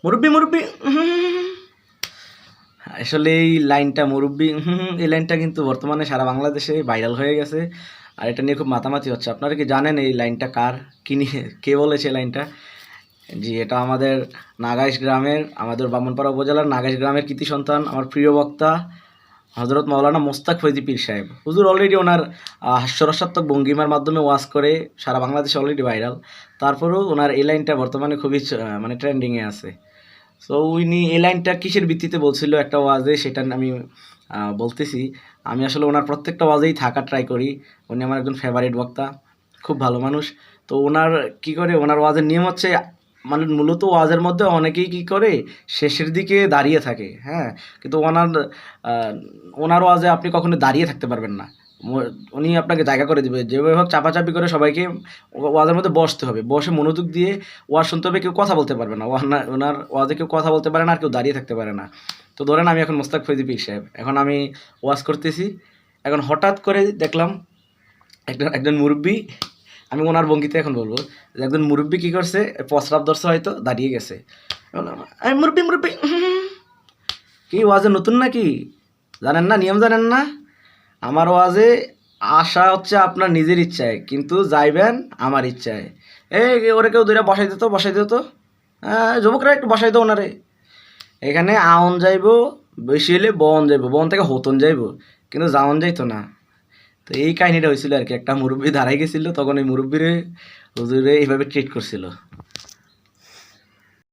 মুরব্বি মুরব্বি আসলে এই লাইনটা মুরব্বি এই লাইনটা কিন্তু বর্তমানে সারা বাংলাদেশে ভাইরাল হয়ে গেছে। আর এটা নিয়ে খুব মাতামাতি হচ্ছে। আপনারা কি জানেন এই লাইনটা কার, কি নিয়ে, কে বলেছে এই লাইনটা? জি, এটা আমাদের নাগাইশ গ্রামের, আমাদের ব্রাহ্মণপাড়া উপজেলার নাগাইশ গ্রামের কৃতি সন্তান, আমার প্রিয় বক্তা হজরত মাওলানা মোস্তাক ফৈজি পীর সাহেব হুজুর। অলরেডি ওনার হাস্যরসাত্মক ভঙ্গিমার মাধ্যমে ওয়াজ করে সারা বাংলাদেশে অলরেডি ভাইরাল। তারপরেও ওনার এই লাইনটা বর্তমানে খুবই মানে ট্রেন্ডিংয়ে আছে। সো উনি এই লাইনটা কিসের ভিত্তিতে বলছিল একটা ওয়াজে, সেটা আমি বলতেছি। আমি আসলে ওনার প্রত্যেকটা ওয়াজেই থাকার ট্রাই করি। উনি আমার একজন ফেভারিট বক্তা, খুব ভালো মানুষ। তো ওনার কি করে, ওনার ওয়াজের নিয়ম হচ্ছে, মানে মূলত ওয়াজের মধ্যে অনেকেই কি করে শেষের দিকে দাঁড়িয়ে থাকে, হ্যাঁ। কিন্তু ওনার ওয়াজে আপনি কখনো দাঁড়িয়ে থাকতে পারবেন না। উনি আপনাকে জায়গা করে দিবে, যেভাবে হোক চাপাচাপি করে সবাইকে ওয়াজের মধ্যে বসতে হবে, বসে মনোযোগ দিয়ে ওয়াজ শুনতে হবে। কেউ কথা বলতে পারবে না, ওনার ওয়াজে কেউ কথা বলতে পারে না, আর কেউ দাঁড়িয়ে থাকতে পারে না। তো ধরেন আমি এখন মোস্তাক ফৈজি পীর সাহেব, এখন আমি ওয়াজ করতেছি। এখন হঠাৎ করে দেখলাম একজন মুরব্বী, আমি ওনার ভঙ্গিতে এখন বলবো যে একজন মুরব্বী কী করছে, প্রস্রাব ধরছে, হয়তো দাঁড়িয়ে গেছে। মুরব্বী মুরব্বী কি ওয়াজে নতুন নাকি, জানেন না, নিয়ম জানেন না? আমার ওয়াজে আসা হচ্ছে আপনার নিজের ইচ্ছায়, কিন্তু যাইবেন আমার ইচ্ছায়। এই ওরে কেউ দুইটা বসাই দিত, বসাই দিত। যুবকরা একটু বসাই দিত ওনারে। এখানে আউন যাইব, বেশি হলে বন যাইব, বন থেকে হতন যাইব, কিন্তু যাওন যাইতো না। তো এই কাহিনীটা হয়েছিল আর কি। একটা মুরব্বী দাঁড়াই গেছিল, তখন এই মুরব্বীরে হুজুরে এইভাবে ট্রিট করছিল।